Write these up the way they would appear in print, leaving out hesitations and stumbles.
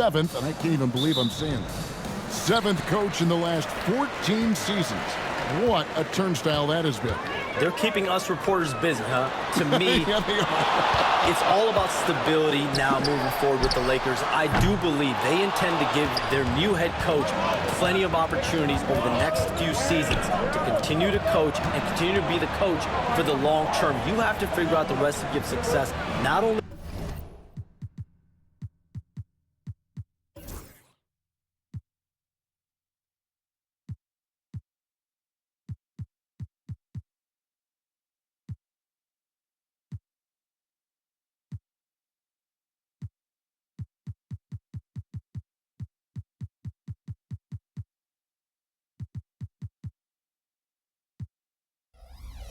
7th, and I can't even believe I'm saying that. 7th coach in the last 14 seasons. What a turnstile that has been. They're keeping us reporters busy, huh? To me, Yeah, they are. it's all about stability now moving forward with the Lakers. I do believe they intend to give their new head coach plenty of opportunities over the next few seasons to continue to coach and continue to be the coach for the long term. You have to figure out the recipe of success, not only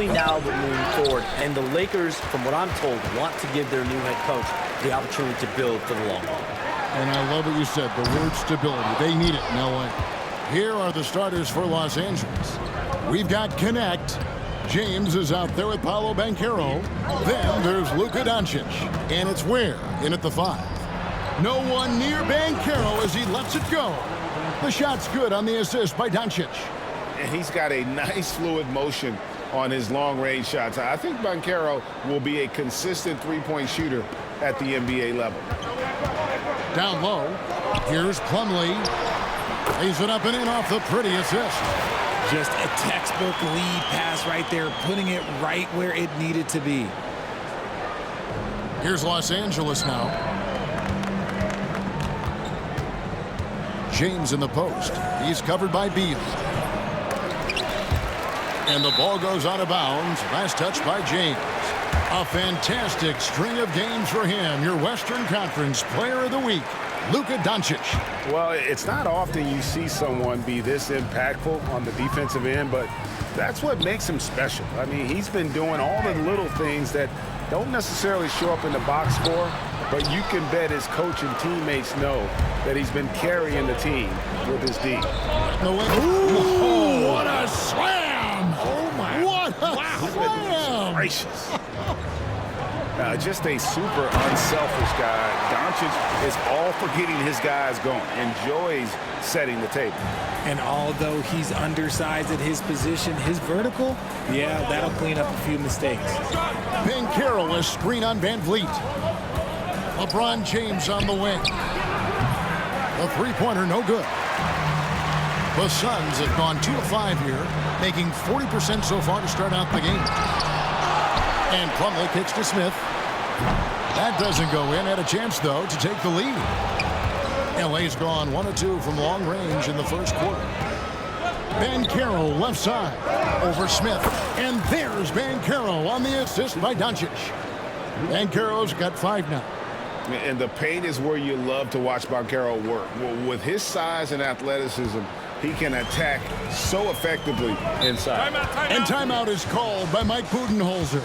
now but moving forward. And the Lakers, from what I'm told, want to give their new head coach the opportunity to build for the long haul. And I love what you said, the word stability. They need it in LA. Here are the starters for Los Angeles. We've got Connect. James is out there with Paolo Banchero. Then there's Luka Doncic. And it's Ware in at the 5. No one near Banchero as he lets it go. The shot's good on the assist by Doncic. And he's got a nice fluid motion on his long-range shots. I think Banchero will be a consistent three-point shooter at the NBA level. Down low, here's Plumlee. Lays it up and in off the pretty assist. Just a textbook lead pass right there, putting it right where it needed to be. Here's Los Angeles now. James in the post. He's covered by Beal. And the ball goes out of bounds. Last touch by James. A fantastic string of games for him. Your Western Conference Player of the Week, Luka Doncic. Well, it's not often you see someone be this impactful on the defensive end, but that's what makes him special. I mean, he's been doing all the little things that don't necessarily show up in the box score, but you can bet his coach and teammates know that he's been carrying the team with his D. Ooh, what a slam! Oh, my. What a slam! Gracious. Just a super unselfish guy. Doncic is all for getting his guys going. Enjoys setting the table. And although he's undersized at his position, his vertical, yeah, that'll clean up a few mistakes. Banchero, a screen on Van Vliet. LeBron James on the wing. The three-pointer, no good. The Suns have gone 2 of 5 here, making 40% so far to start out the game. And Plumlee kicks to Smith. That doesn't go in. Had a chance, though, to take the lead. LA's gone 1 of 2 from long range in the first quarter. Banchero left side over Smith. And there's Banchero on the assist by Doncic. Banchero's got 5 now. And the paint is where you love to watch Banchero work. Well, with his size and athleticism, he can attack so effectively inside. And timeout is called by Mike Budenholzer.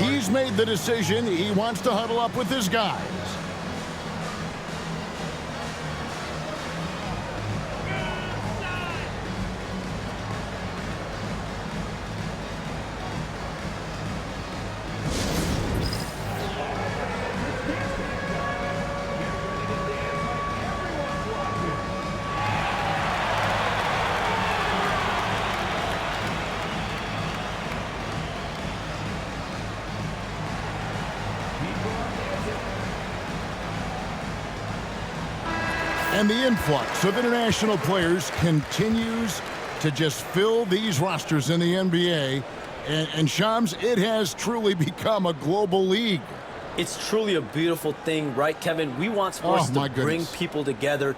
He's made the decision. He wants to huddle up with his guys. And the influx of international players continues to just fill these rosters in the NBA. And Shams, it has truly become a global league. It's truly a beautiful thing, right, Kevin? We want sports to bring people together.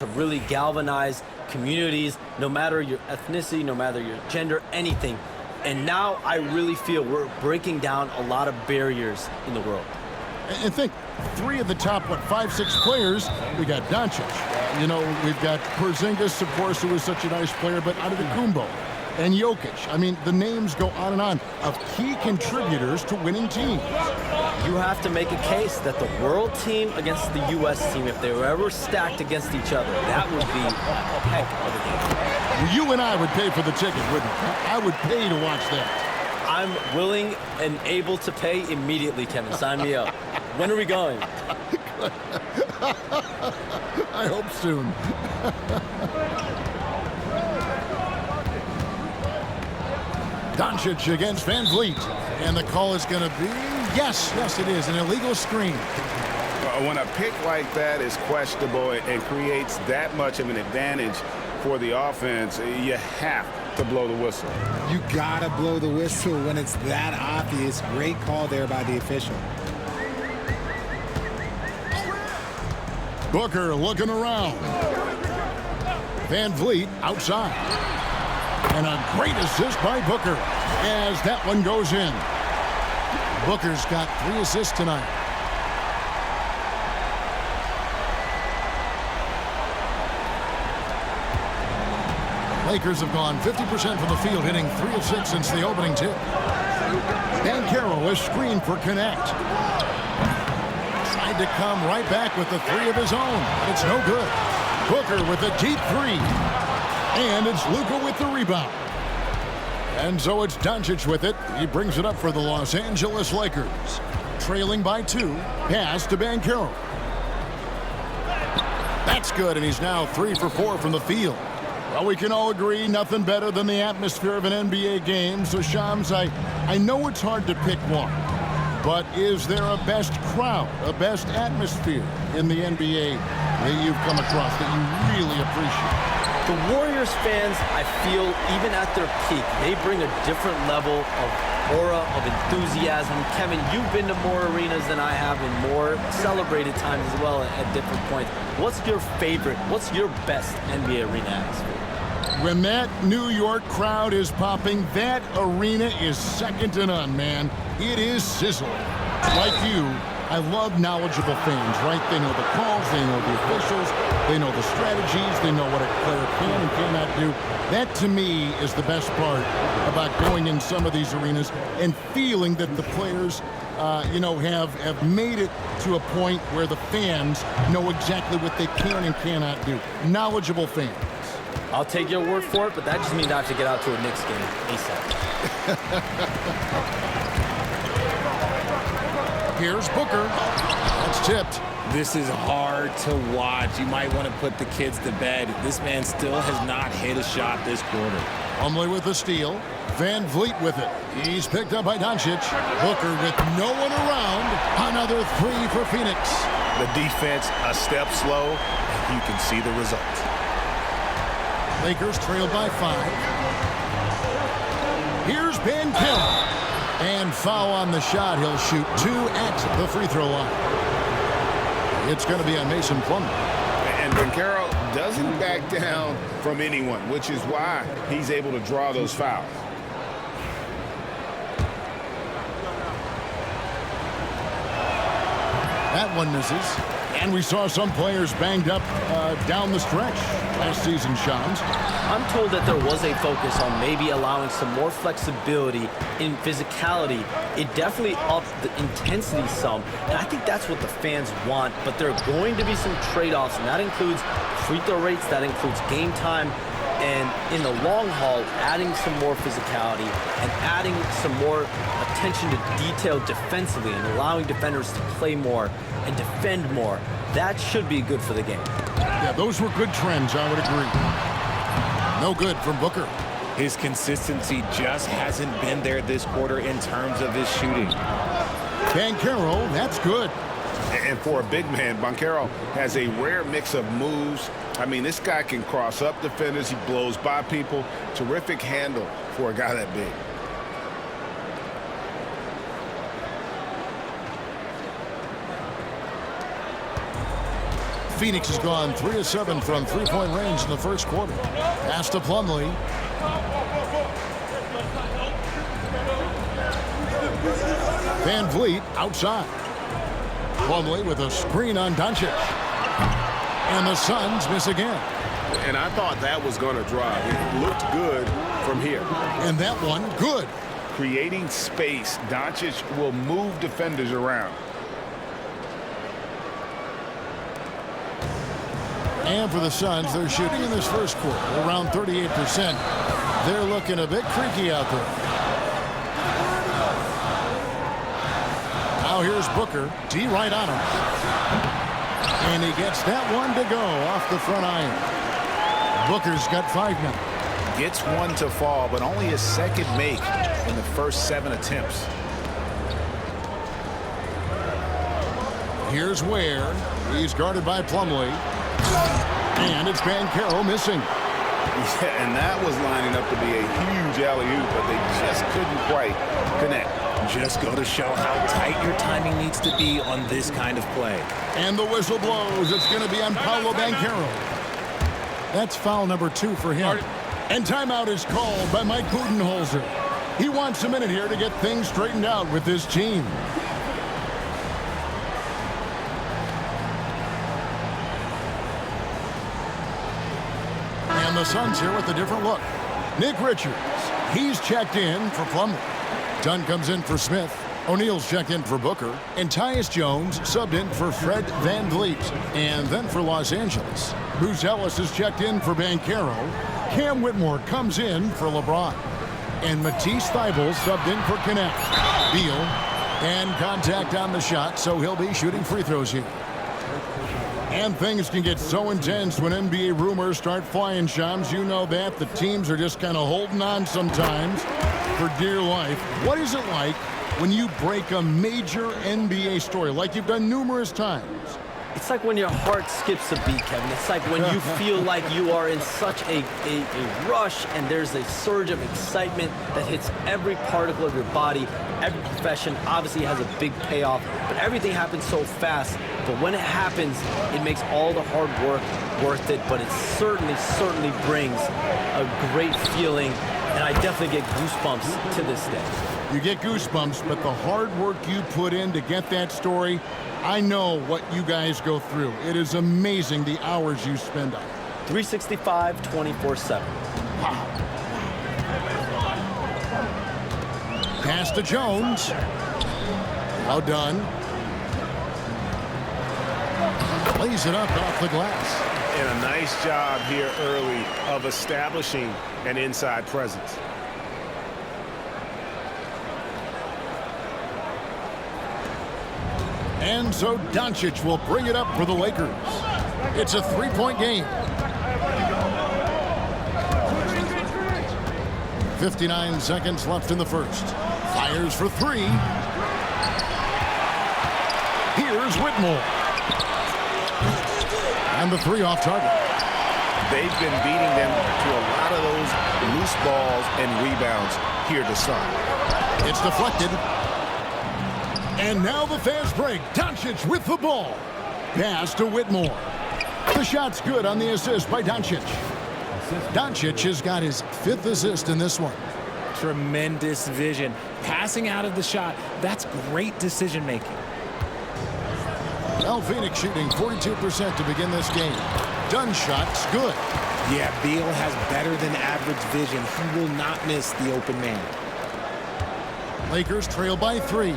to really galvanize communities, no matter your ethnicity, no matter your gender, anything. And now I really feel we're breaking down a lot of barriers in the world. And think, 3 of the top, 5, 6 players, we got Doncic. You know, we've got Porzingis, of course, who is such a nice player, but Antetokounmpo and Jokic. I mean, the names go on of key contributors to winning teams. You have to make a case that the world team against the U.S. team, if they were ever stacked against each other, that would be a heck of a game. You and I would pay for the ticket, wouldn't we? I would pay to watch that. I'm willing and able to pay immediately, Kevin. Sign me up. When are we going? I hope soon. Doncic against Van Vliet. And the call is going to be, yes, it is, an illegal screen. When a pick like that is questionable and creates that much of an advantage for the offense, you have to blow the whistle. You gotta blow the whistle when it's that obvious. Great call there by the official. Booker looking around. Van Vliet outside. And a great assist by Booker as that one goes in. Booker's got 3 assists tonight. Lakers have gone 50% from the field, hitting 3 of 6 since the opening tip. Banchero is screened for Connect. Tried to come right back with the 3 of his own, but it's no good. Booker with a deep 3. And it's Luka with the rebound. And so it's Doncic with it. He brings it up for the Los Angeles Lakers. Trailing by 2. Pass to Banchero. That's good, and he's now 3 for 4 from the field. Well, we can all agree nothing better than the atmosphere of an NBA game. So, Shams, I know it's hard to pick one, but is there a best crowd, a best atmosphere in the NBA that you've come across that you really appreciate? The Warriors fans, I feel, even at their peak, they bring a different level of aura, of enthusiasm. Kevin, you've been to more arenas than I have and more celebrated times as well at different points. What's your favorite, what's your best NBA arena atmosphere? When that New York crowd is popping, that arena is second to none, man. It is sizzling. Like you, I love knowledgeable fans, right? They know the calls, they know the officials, they know the strategies, they know what a player can and cannot do. That, to me, is the best part about going in some of these arenas and feeling that the players, have made it to a point where the fans know exactly what they can and cannot do. Knowledgeable fans. I'll take your word for it, but that just means I have to get out to a Knicks game ASAP. Here's Booker. That's tipped. This is hard to watch. You might want to put the kids to bed. This man still has not hit a shot this quarter. Plumlee with the steal. Van Vliet with it. He's picked up by Doncic. Booker with no one around. Another 3 for Phoenix. The defense a step slow, and you can see the result. Lakers trailed by 5. Here's Banchero. And foul on the shot. He'll shoot 2 at the free throw line. It's going to be on Mason Plumlee. And Banchero doesn't back down from anyone, which is why he's able to draw those fouls. That one misses. And we saw some players banged up down the stretch last season, Shams. I'm told that there was a focus on maybe allowing some more flexibility in physicality. It definitely upped the intensity some, and I think that's what the fans want. But there are going to be some trade-offs, and that includes free throw rates, that includes game time, and in the long haul, adding some more physicality and adding some more attention to detail defensively and allowing defenders to play more and defend more. That should be good for the game. Yeah, those were good trends, I would agree. No good from Booker. His consistency just hasn't been there this quarter in terms of his shooting. Banchero, that's good. And for a big man, Banchero has a rare mix of moves. I mean, this guy can cross up defenders. He blows by people. Terrific handle for a guy that big. Phoenix has gone 3 of 7 from three-point range in the first quarter. Pass to Plumlee. Van Vliet outside. Plumlee with a screen on Doncic. And the Suns miss again. And I thought that was going to drive. It looked good from here. And that one, good. Creating space, Doncic will move defenders around. And for the Suns, they're shooting in this first quarter around 38%. They're looking a bit creaky out there. Now here's Booker. D right on him. And he gets that one to go off the front iron. Booker's got 5 now. Gets one to fall, but only his second make in the first 7 attempts. Here's Ware. He's guarded by Plumlee. And it's Banchero missing. Yeah, and that was lining up to be a huge alley-oop, but they just couldn't quite connect. Just go to show how tight your timing needs to be on this kind of play. And the whistle blows. It's going to be on Paolo Banchero. That's foul number 2 for him. And timeout is called by Mike Budenholzer. He wants a minute here to get things straightened out with his team. And the Suns here with a different look. Nick Richards, he's checked in for Plumlee. Dunn comes in for Smith. O'Neal's checked in for Booker. And Tyus Jones subbed in for Fred Van Vliet. And then for Los Angeles, Buzelis is checked in for Banchero. Cam Whitmore comes in for LeBron. And Matisse Thybulle subbed in for Knapp. Beal. And contact on the shot, so he'll be shooting free throws here. And things can get so intense when NBA rumors start flying, Shams. You know that. The teams are just kind of holding on sometimes for dear life. What is it like when you break a major NBA story like you've done numerous times? It's like when your heart skips a beat, Kevin. It's like when you feel like you are in such a rush and there's a surge of excitement that hits every particle of your body. Every profession obviously has a big payoff, but everything happens so fast. But when it happens, it makes all the hard work worth it, but it certainly brings a great feeling, and I definitely get goosebumps to this day. You get goosebumps, but the hard work you put in to get that story, I know what you guys go through. It is amazing the hours you spend on it. 365, 24/7. Wow. Pass to Jones. Now done. Lays it up off the glass. And a nice job here early of establishing an inside presence. And so Doncic will bring it up for the Lakers. It's a 3-point game. 59 seconds left in the first. Fires for 3. Here's Whitmore. And the 3 off target. They've been beating them to a lot of those loose balls and rebounds here to start. It's deflected. And now the fast break. Doncic with the ball. Pass to Whitmore. The shot's good on the assist by Doncic. Doncic has got his 5th assist in this one. Tremendous vision. Passing out of the shot, that's great decision making. Well, Phoenix shooting 42% to begin this game. Dunn shot's good. Yeah, Beal has better than average vision. He will not miss the open man. Lakers trail by 3.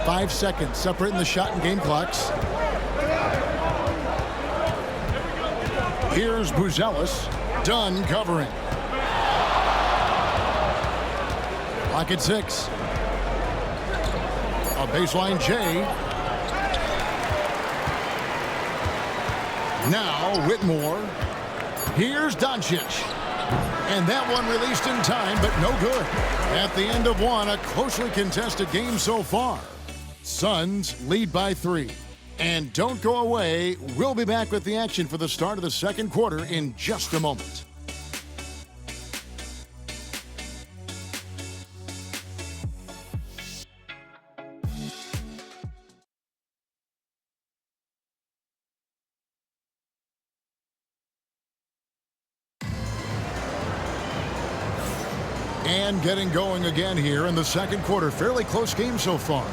5 seconds separating the shot and game clocks. Here's Buzelis. Dunn covering. Clock at 6. A baseline J. Now Whitmore. Here's Doncic. And that one released in time, but no good. At the end of one, a closely contested game so far. Suns lead by 3. And don't go away. We'll be back with the action for the start of the second quarter in just a moment. And getting going again here in the second quarter. Fairly close game so far.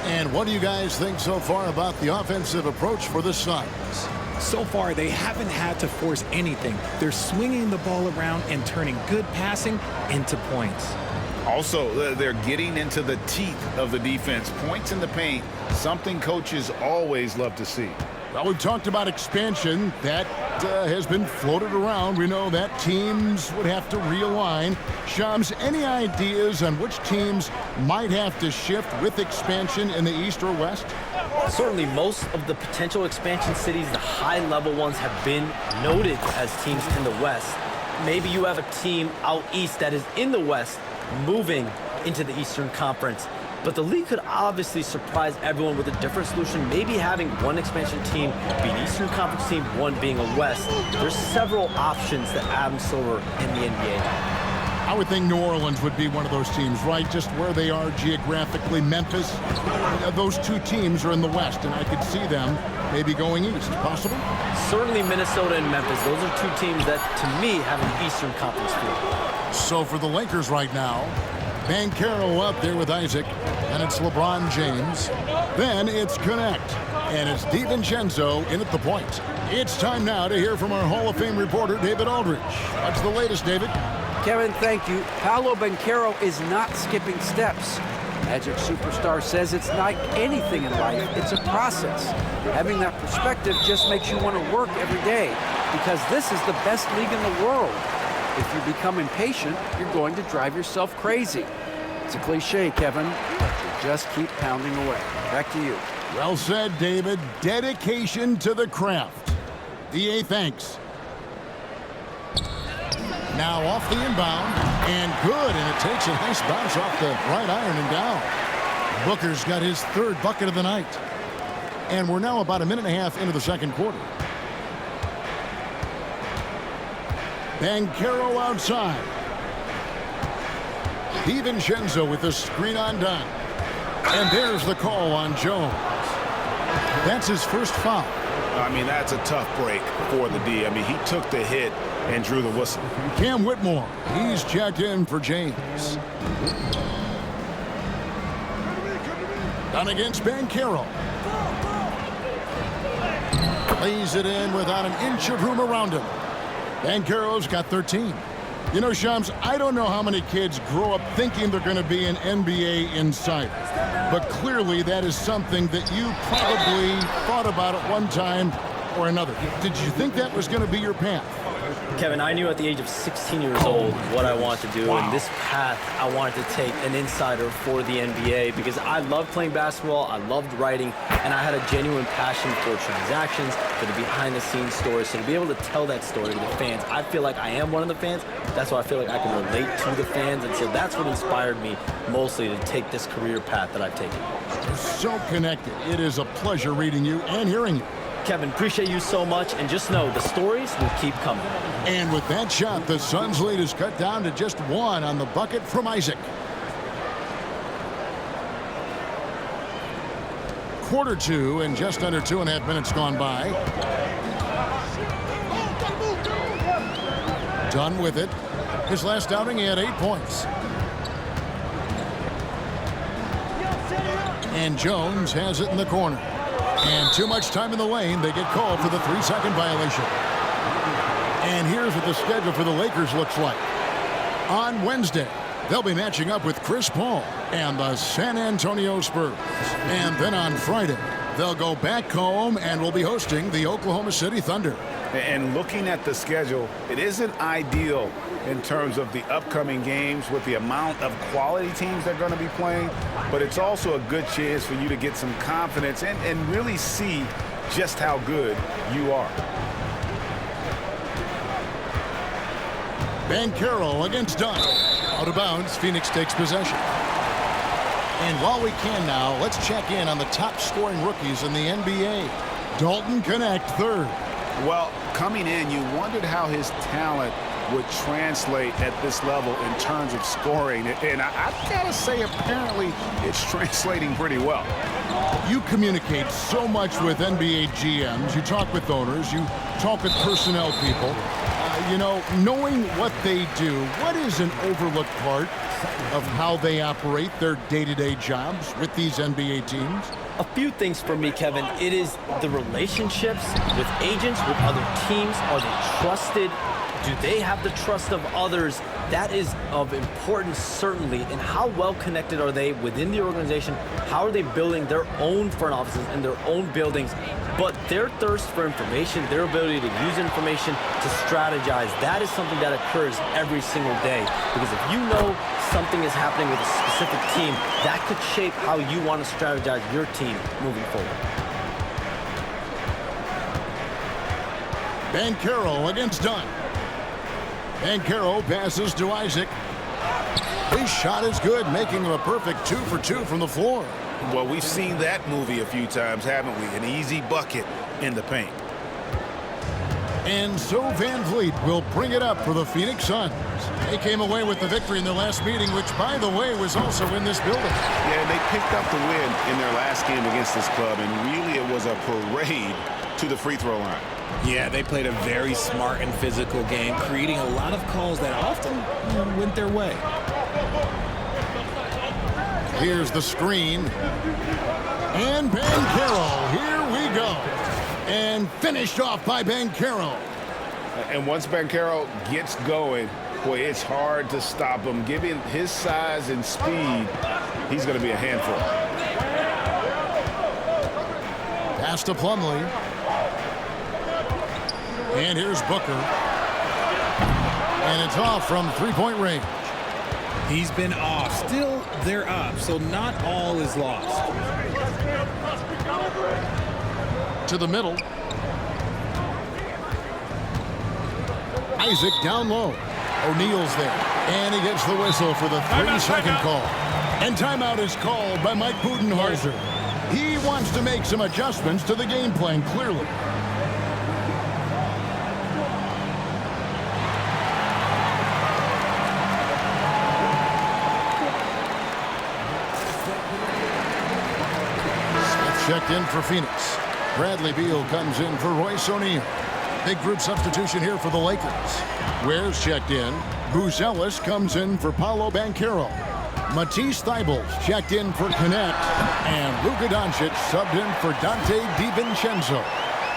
And what do you guys think so far about the offensive approach for the Suns? So far, they haven't had to force anything. They're swinging the ball around and turning good passing into points. Also, they're getting into the teeth of the defense. Points in the paint, something coaches always love to see. Well, we've talked about expansion. That has been floated around. We know that teams would have to realign. Shams, any ideas on which teams might have to shift with expansion in the East or West? Certainly most of the potential expansion cities, the high-level ones, have been noted as teams in the West. Maybe you have a team out east that is in the West moving into the Eastern Conference. But the league could obviously surprise everyone with a different solution. Maybe having one expansion team be an Eastern Conference team, one being a West. There's several options that Adam Silver in the NBA. I would think New Orleans would be one of those teams, right? Just where they are geographically. Memphis, those two teams are in the West, and I could see them maybe going east. Possible? Certainly Minnesota and Memphis. Those are two teams that, to me, have an Eastern Conference feel. So for the Lakers right now, Banchero up there with Isaac, and it's LeBron James. Then it's Connect, and it's DiVincenzo in at the point. It's time now to hear from our Hall of Fame reporter, David Aldridge. What's the latest, David? Kevin, thank you. Paolo Banchero is not skipping steps. Magic superstar says it's like anything in life, it's a process. Having that perspective just makes you want to work every day, because this is the best league in the world. If you become impatient, you're going to drive yourself crazy. It's a cliche, Kevin, but you just keep pounding away. Back to you. Well said, David. Dedication to the craft. DA, thanks. Now off the inbound, and good, and it takes a nice bounce off the right iron and down. Booker's got his third bucket of the night. And we're now about a minute and a half into the second quarter. Banchero outside. DiVincenzo with the screen on done. And there's the call on Jones. That's his first foul. I mean, that's a tough break for the D. I mean, he took the hit and drew the whistle. Cam Whitmore, he's checked in for James. Done against Banchero. Lays it in without an inch of room around him. Banchero's got 13. You know, Shams, I don't know how many kids grow up thinking they're going to be an NBA insider. But clearly that is something that you probably thought about at one time or another. Did you think that was going to be your path? Kevin, I knew at the age of 16 years old what I wanted to do, and this path I wanted to take an insider for the NBA because I loved playing basketball, I loved writing, and I had a genuine passion for transactions, for the behind-the-scenes stories. So to be able to tell that story to the fans, I feel like I am one of the fans. That's why I feel like I can relate to the fans, and so that's what inspired me mostly to take this career path that I've taken. You're so connected. It is a pleasure reading you and hearing you. Kevin, appreciate you so much, and just know the stories will keep coming. And with that shot, the Suns' lead is cut down to just one on the bucket from Isaac. Quarter two, and just under 2.5 minutes gone by. Done with it. His last outing, he had 8 points. And Jones has it in the corner. And too much time in the lane. They get called for the 3-second violation. And here's what the schedule for the Lakers looks like. On Wednesday, they'll be matching up with Chris Paul and the San Antonio Spurs. And then on Friday, they'll go back home and will be hosting the Oklahoma City Thunder. And looking at the schedule, it isn't ideal in terms of the upcoming games with the amount of quality teams they're going to be playing, but it's also a good chance for you to get some confidence and really see just how good you are. Banchero against Dunn. Out of bounds, Phoenix takes possession. And while we can now, let's check in on the top scoring rookies in the NBA. Dalton Connect, third. Well, coming in, you wondered how his talent would translate at this level in terms of scoring. And I gotta say, apparently, it's translating pretty well. You communicate so much with NBA GMs. You talk with owners. You talk with personnel people. you know, knowing what they do, what is an overlooked part of how they operate their day-to-day jobs with these NBA teams? A few things for me, Kevin. It is the relationships with agents, with other teams. Are they trusted? Do they have the trust of others? That is of importance, certainly. And how well connected are they within the organization? How are they building their own front offices and their own buildings? But their thirst for information, their ability to use information to strategize, that is something that occurs every single day. Because if you know something is happening with a specific team, that could shape how you want to strategize your team moving forward. Banchero against Dunn. Banchero passes to Isaac. His shot is good, making him a perfect 2 for 2 from the floor. Well, we've seen that movie a few times, haven't we? An easy bucket in the paint. And so Van Vliet will bring it up for the Phoenix Suns. They came away with the victory in their last meeting, which, by the way, was also in this building. Yeah, and they picked up the win in their last game against this club, and really it was a parade to the free throw line. Yeah, they played a very smart and physical game, creating a lot of calls that often went their way. Here's the screen. And Banchero, here we go. And finished off by Banchero. And once Banchero gets going, boy, it's hard to stop him. Given his size and speed, he's going to be a handful. Pass to Plumlee. And here's Booker. And it's off from three-point range. He's been off. Still, they're up, so not all is lost. To the middle. Isaac down low. O'Neal's there. And he gets the whistle for the 30-second call. And timeout is called by Mike Budenholzer. He wants to make some adjustments to the game plan, clearly. Checked in for Phoenix. Bradley Beal comes in for Royce O'Neal. Big group substitution here for the Lakers. Ware's checked in. Buzelis comes in for Paolo Banchero. Matisse Thybulle checked in for Connect. And Luka Doncic subbed in for Dante DiVincenzo.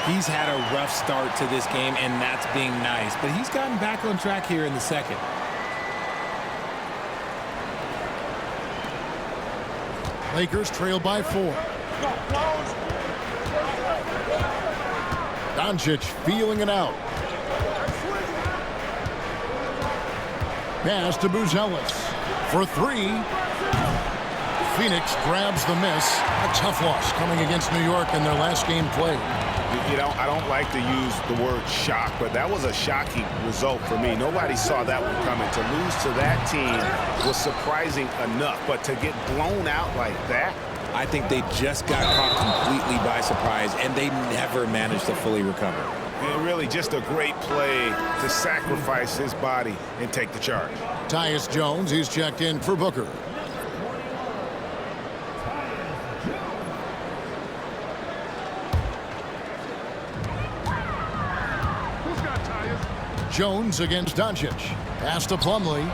He's had a rough start to this game, and that's being nice. But he's gotten back on track here in the second. Lakers trail by 4. Doncic feeling it out. Pass to Buzelis for 3. Phoenix grabs the miss. A tough loss coming against New York in their last game played. You know, I don't like to use the word shock, but that was a shocking result for me. Nobody saw that one coming. To lose to that team was surprising enough, but to get blown out like that, I think they just got caught completely by surprise, and they never managed to fully recover. and really just a great play to sacrifice his body and take the charge. Tyus Jones, he's checked in for Booker. Jones against Doncic. Pass to Plumlee.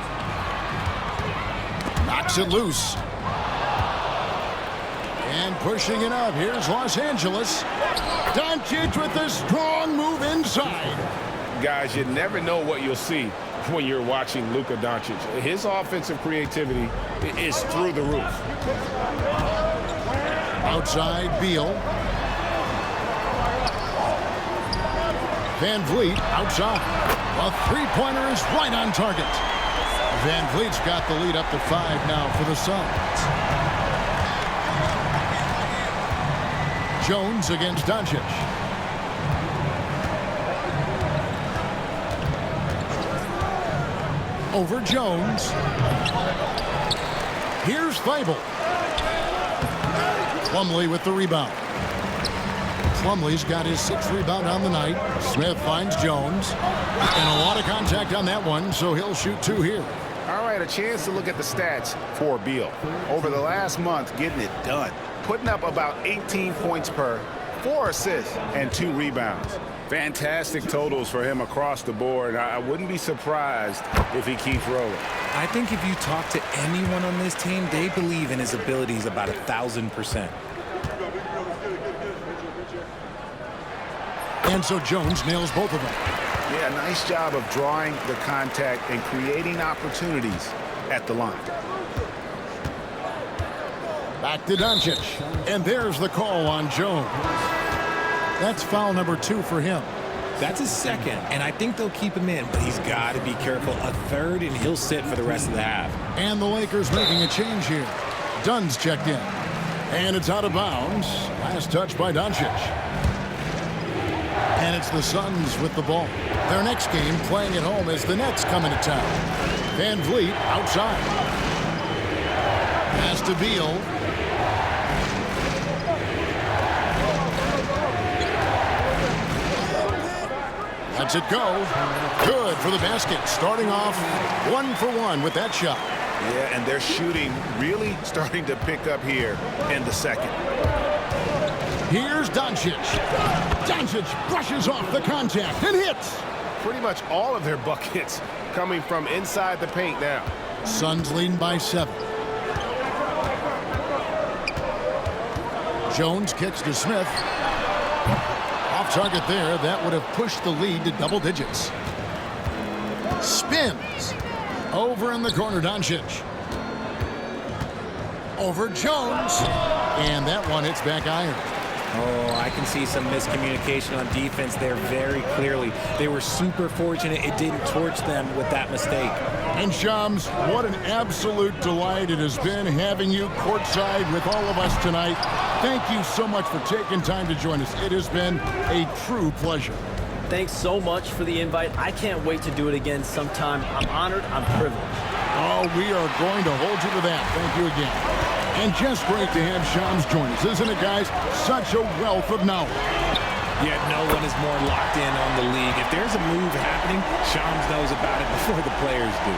Knocks it loose. And pushing it up. Here's Los Angeles. Doncic with a strong move inside. Guys, you never know what you'll see when you're watching Luka Doncic. His offensive creativity is through the roof. Outside, Beal. Van Vliet outside. A three-pointer is right on target. Van Vliet's got the lead up to 5 now for the Suns. Jones against Doncic. Over Jones. Here's Thybulle. Plumlee with the rebound. Plumlee's got his 6th rebound on the night. Smith finds Jones. And a lot of contact on that one, so he'll shoot 2 here. All right, a chance to look at the stats for Beal. Over the last month, getting it done. Putting up about 18 points per, 4 assists, and 2 rebounds. Fantastic totals for him across the board. I wouldn't be surprised if he keeps rolling. I think if you talk to anyone on this team, they believe in his abilities about 1,000%. And so Jones nails both of them. Yeah, nice job of drawing the contact and creating opportunities at the line. Back to Doncic. And there's the call on Jones. That's foul number 2 for him. That's his second, and I think they'll keep him in, but he's got to be careful. A third, and he'll sit for the rest of the half. And the Lakers making a change here. Dunn's checked in. And it's out of bounds. Last touch by Doncic. And it's the Suns with the ball. Their next game playing at home as the Nets come into town. Van Vliet outside. Pass to Beal. Lets it go. Good for the basket. Starting off 1 for 1 with that shot. Yeah, and their shooting really starting to pick up here in the second. Here's Doncic. Doncic brushes off the contact and hits. Pretty much all of their buckets coming from inside the paint now. Suns leading by 7. Jones kicks to Smith. Off target there. That would have pushed the lead to double digits. Spins. Over in the corner, Doncic. Over Jones. And that one hits back iron. Oh, I can see some miscommunication on defense there very clearly. They were super fortunate it didn't torch them with that mistake. And Shams, what an absolute delight it has been having you courtside with all of us tonight. Thank you so much for taking time to join us. It has been a true pleasure. Thanks so much for the invite. I can't wait to do it again sometime. I'm honored. I'm privileged. Oh, we are going to hold you to that. Thank you again. And just great to have Shams join us, isn't it, guys? Such a wealth of knowledge. Yet no one is more locked in on the league. If there's a move happening, Shams knows about it before the players do.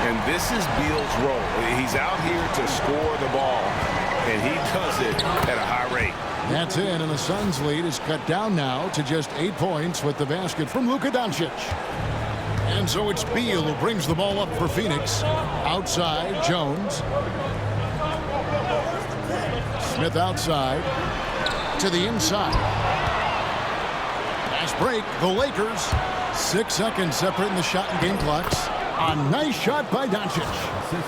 And this is Beal's role. He's out here to score the ball, and he does it at a high rate. That's it, and the Suns' lead is cut down now to just 8 points with the basket from Luka Doncic. And so it's Beal who brings the ball up for Phoenix. Outside, Jones. Smith outside to the inside. Fast break, the Lakers. 6 seconds separating the shot and game clocks. A nice shot by Doncic.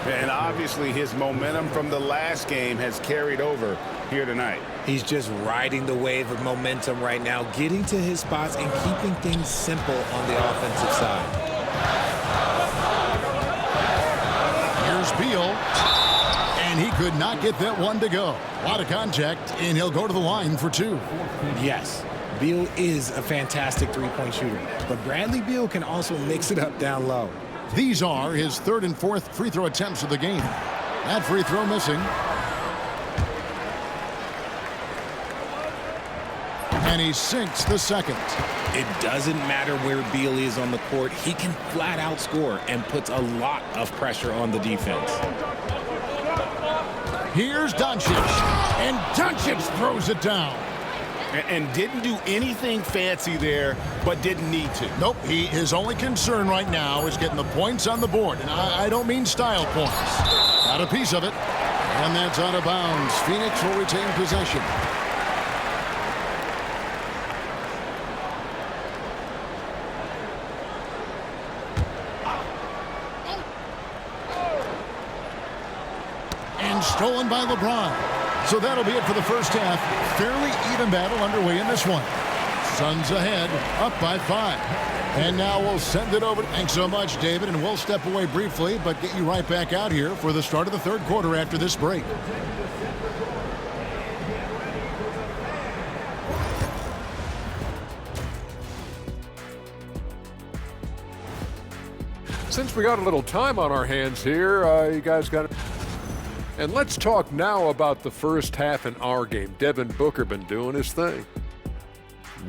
And obviously his momentum from the last game has carried over here tonight. He's just riding the wave of momentum right now, getting to his spots and keeping things simple on the offensive side. Here's Beal. And he could not get that one to go. A lot of contact, and he'll go to the line for 2. Yes, Beal is a fantastic three-point shooter, but Bradley Beal can also mix it up down low. These are his 3rd and 4th free throw attempts of the game. That free throw missing. And he sinks the second. It doesn't matter where Beal is on the court. He can flat out score and puts a lot of pressure on the defense. Here's Doncic, and Doncic throws it down. And didn't do anything fancy there, but didn't need to. Nope, his only concern right now is getting the points on the board. And I don't mean style points. Got a piece of it. And that's out of bounds. Phoenix will retain possession. And stolen by LeBron. So that'll be it for the first half. Fairly even battle underway in this one. Suns ahead, up by 5. And now we'll send it over. Thanks so much, David. And we'll step away briefly, but get you right back out here for the start of the 3rd quarter after this break. Since we got a little time on our hands here, you guys got it. And let's talk now about the first half in our game. Devin Booker been doing his thing.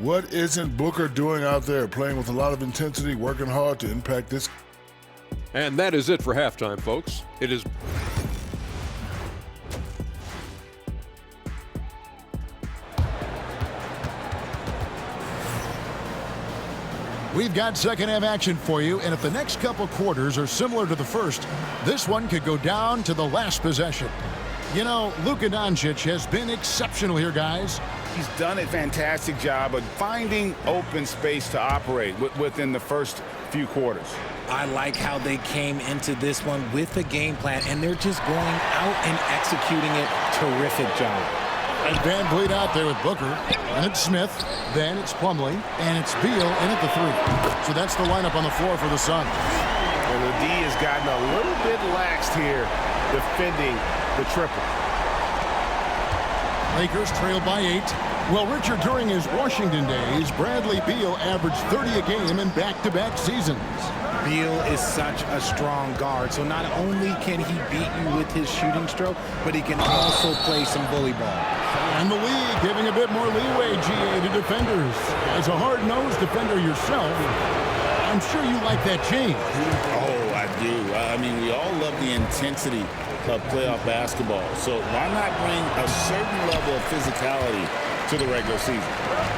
What isn't Booker doing out there? Playing with a lot of intensity, working hard to impact this. And that is it for halftime, folks. It is... We've got second half action for you, and if the next couple quarters are similar to the first, this one could go down to the last possession. You know, Luka Doncic has been exceptional here, guys. He's done a fantastic job of finding open space to operate within the first few quarters. I like how they came into this one with a game plan, and they're just going out and executing it. Terrific job. And Van Vliet out there with Booker, and it's Smith, then it's Plumlee, and it's Beal in at the 3. So that's the lineup on the floor for the Suns. Well, the D has gotten a little bit laxed here defending the triple. Lakers trail by 8. Well, Richard, during his Washington days, Bradley Beal averaged 30 a game in back-to-back seasons. Beal is such a strong guard, so not only can he beat you with his shooting stroke, but he can also play some bully ball. And the league giving a bit more leeway, GA, to defenders. As a hard-nosed defender yourself, I'm sure you like that change. Oh, I do. I mean, we all love the intensity of playoff basketball. So why not bring a certain level of physicality to the regular season?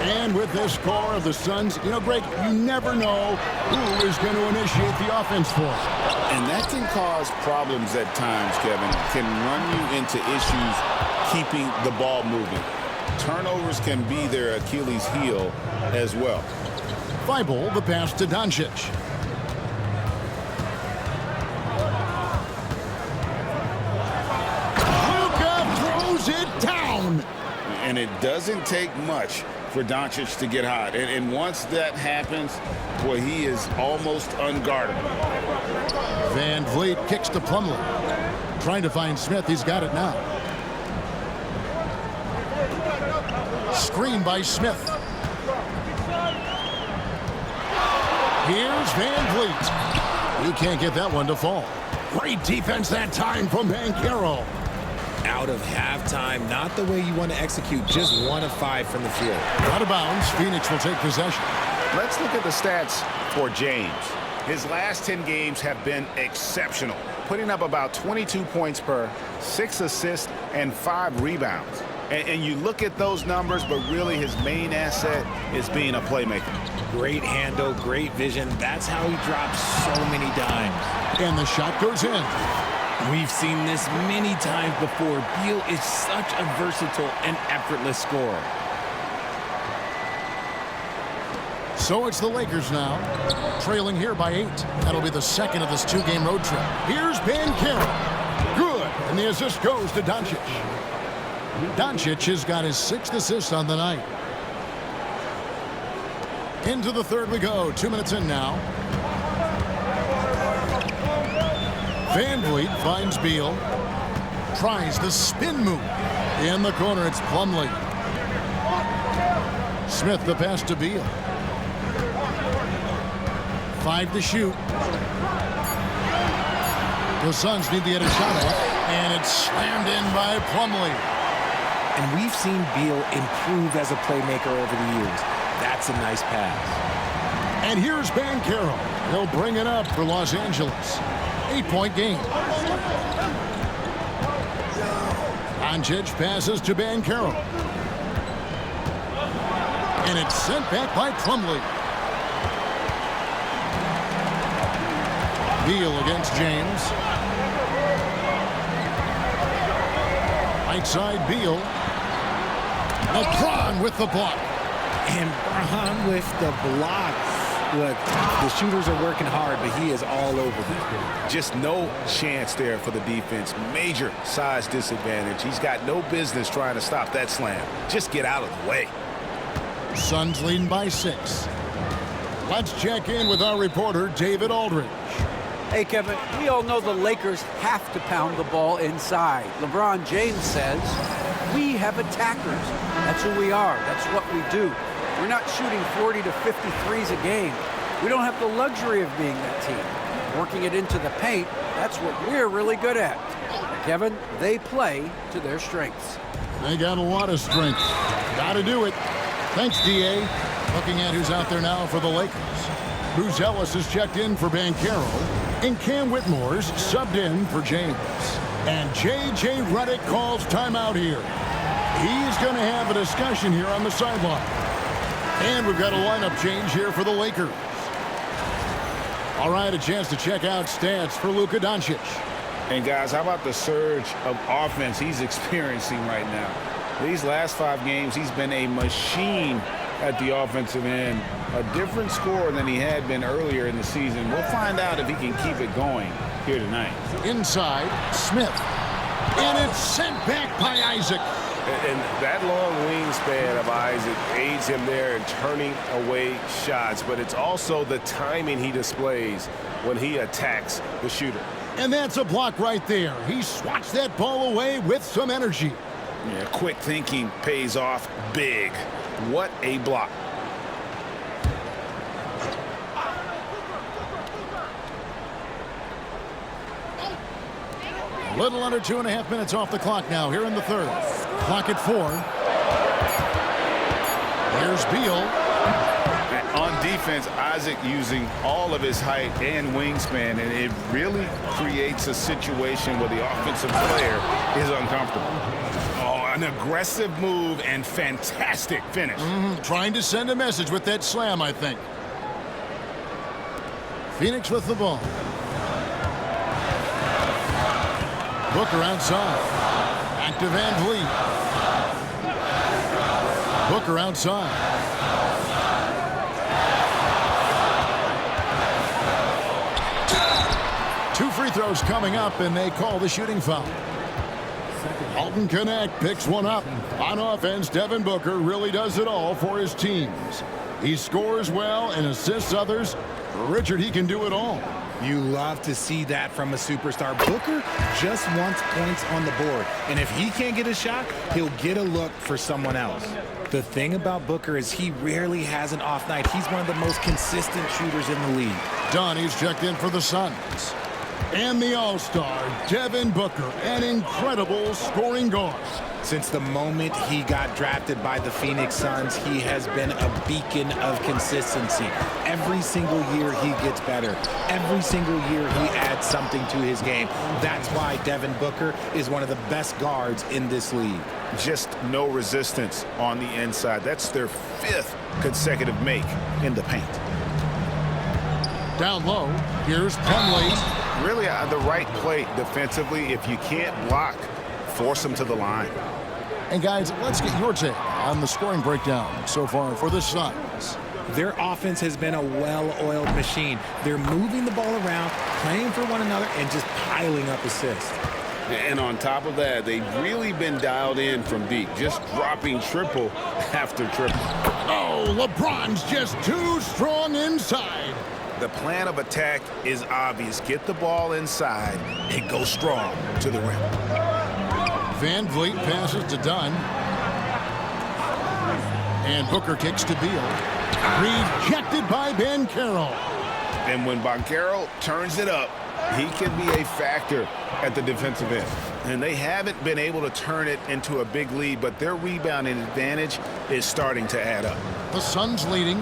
And with this core of the Suns, you know, Greg, you never know who is going to initiate the offense for them. And that can cause problems at times, Kevin. Can run you into issues keeping the ball moving. Turnovers can be their Achilles heel as well. Feibel, the pass to Doncic. Luka throws it down. And it doesn't take much for Doncic to get hot. And once that happens, boy, he is almost unguardable. Van Vliet kicks to Plumlee. Trying to find Smith. He's got it now. Screen by Smith. Here's Van Vliet. You can't get that one to fall. Great defense that time from Banchero. Out of halftime, not the way you want to execute, just 1 of 5 from the field. Out of bounds, Phoenix will take possession. Let's look at the stats for James. His last 10 games have been exceptional, putting up about 22 points per, 6 assists, and 5 rebounds. And you look at those numbers, but really his main asset is being a playmaker. Great handle, great vision. That's how he drops so many dimes. And the shot goes in. We've seen this many times before. Beal is such a versatile and effortless scorer. So it's the Lakers now, trailing here by 8. That'll be the second of this 2-game road trip. Here's Banchero. Good. And the assist goes to Doncic. Doncic has got his 6th assist on the night. Into the third we go. 2 minutes in now. Van Vliet finds Beal. Tries the spin move. In the corner, it's Plumlee. Smith, the pass to Beal. 5 to shoot. The Suns need to get a shot off. And it's slammed in by Plumlee. And we've seen Beal improve as a playmaker over the years. That's a nice pass. And here's Banchero. He'll bring it up for Los Angeles. 8-point game. Doncic passes to Banchero. And it's sent back by Plumlee. Beal against James. Right side, Beal. LeBron with the block. And Braun with the block. Look, the shooters are working hard, but he is all over them. Just no chance there for the defense. Major size disadvantage. He's got no business trying to stop that slam. Just get out of the way. Suns leading by 6. Let's check in with our reporter, David Aldridge. Hey, Kevin, we all know the Lakers have to pound the ball inside. LeBron James says, we have attackers. That's who we are. That's what we do. We're not shooting 40 to 53s a game. We don't have the luxury of being that team. Working it into the paint, that's what we're really good at. Kevin, they play to their strengths. They got a lot of strength. Got to do it. Thanks, D.A. Looking at who's out there now for the Lakers. Bruce Ellis has checked in for Banchero, and Cam Whitmore's subbed in for James. And J.J. Redick calls timeout here. He's going to have a discussion here on the sideline. And we've got a lineup change here for the Lakers. All right, a chance to check out stats for Luka Doncic. And guys, how about the surge of offense he's experiencing right now? These last 5 games, he's been a machine at the offensive end. A different scorer than he had been earlier in the season. We'll find out if he can keep it going here tonight. Inside, Smith. And it's sent back by Isaac. And that long wingspan of Isaac aids him there in turning away shots, but it's also the timing he displays when he attacks the shooter. And that's a block right there. He swats that ball away with some energy. Yeah, quick thinking pays off big. What a block. A little under 2.5 minutes off the clock now here in the third. Clock at 4. Here's Beal. On defense, Isaac using all of his height and wingspan, and it really creates a situation where the offensive player is uncomfortable. Oh, an aggressive move and fantastic finish. Trying to send a message with that slam, I think. Phoenix with the ball. Booker outside. Back to Van Vliet. Booker outside. 2 free throws coming up, and they call the shooting foul. Alton Connect picks one up. On offense, Devin Booker really does it all for his teams. He scores well and assists others. Richard, he can do it all. You love to see that from a superstar. Booker just wants points on the board, and if he can't get a shot, he'll get a look for someone else. The thing about Booker is he rarely has an off night. He's one of the most consistent shooters in the league. Donnie's checked in for the Suns. And the All-Star, Devin Booker, an incredible scoring guard. Since the moment he got drafted by the Phoenix Suns, he has been a beacon of consistency. Every single year he gets better. Every single year he adds something to his game. That's why Devin Booker is one of the best guards in this league. Just no resistance on the inside. That's their 5th consecutive make in the paint. Down low, here's Plumlee. Really the right play defensively. If you can't block, force them to the line. And guys, let's get your take on the scoring breakdown so far for the Suns. Their offense has been a well-oiled machine. They're moving the ball around, playing for one another, and just piling up assists. And on top of that, they've really been dialed in from deep, just dropping triple after triple. Oh, LeBron's just too strong inside. The plan of attack is obvious. Get the ball inside and go strong to the rim. Van Vliet passes to Dunn. And Booker kicks to Beal. Rejected by Banchero. And when Banchero turns it up, he can be a factor at the defensive end. And they haven't been able to turn it into a big lead, but their rebounding advantage is starting to add up. The Suns leading.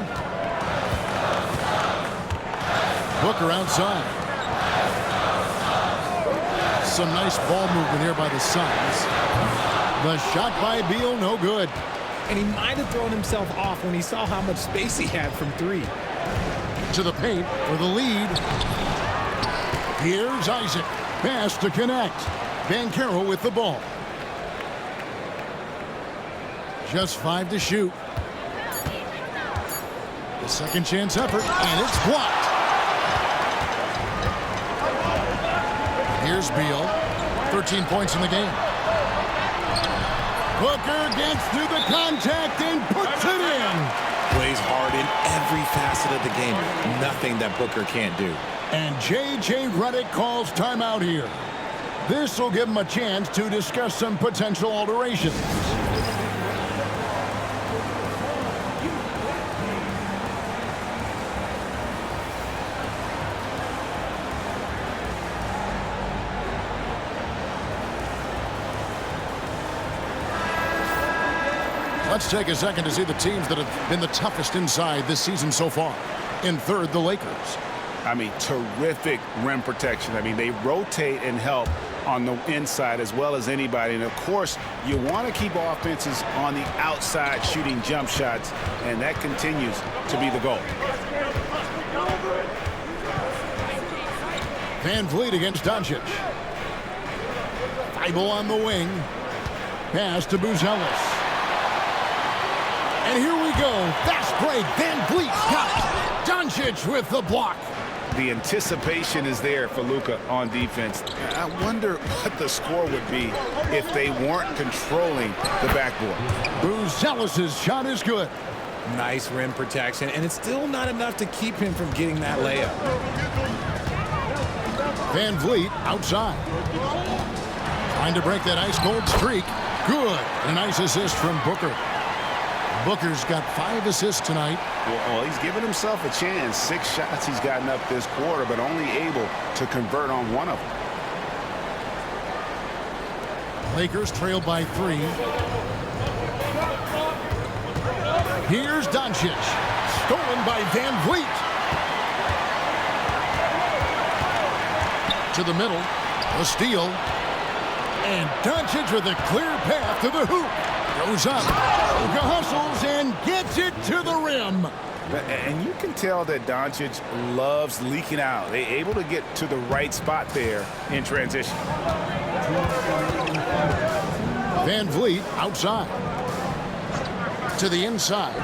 Booker outside. Some nice ball movement here by the Suns. The shot by Beal, no good. And he might have thrown himself off when he saw how much space he had from 3. To the paint for the lead. Here's Isaac. Pass to connect. Banchero with the ball. Just 5 to shoot. The second chance effort, and it's blocked. Here's Beal. 13 points in the game. Booker gets through the contact and puts it in. Plays hard in every facet of the game. Nothing that Booker can't do. And J.J. Redick calls timeout here. This will give him a chance to discuss some potential alterations. Let's take a second to see the teams that have been the toughest inside this season so far. In third, the Lakers. I mean, terrific rim protection. I mean, they rotate and help on the inside as well as anybody. And, of course, you want to keep offenses on the outside shooting jump shots, and that continues to be the goal. Van Vliet against Doncic. Thibault on the wing. Pass to Buzelis. And here we go. Fast break. Van Vliet got it. Doncic with the block. The anticipation is there for Luka on defense. I wonder what the score would be if they weren't controlling the backboard. Buzelis' shot is good. Nice rim protection, and it's still not enough to keep him from getting that layup. Van Vliet outside. Trying to break that ice-cold streak. Good. A nice assist from Booker. Booker's got 5 assists tonight. Well, he's given himself a chance. 6 shots he's gotten up this quarter, but only able to convert on 1 of them. Lakers trail by 3. Here's Doncic. Stolen by Van Vliet. To the middle. A steal. And Doncic with a clear path to the hoop. Goes up. Luka hustles and gets it to the rim. And you can tell that Doncic loves leaking out. They're able to get to the right spot there in transition. Van Vliet outside. To the inside.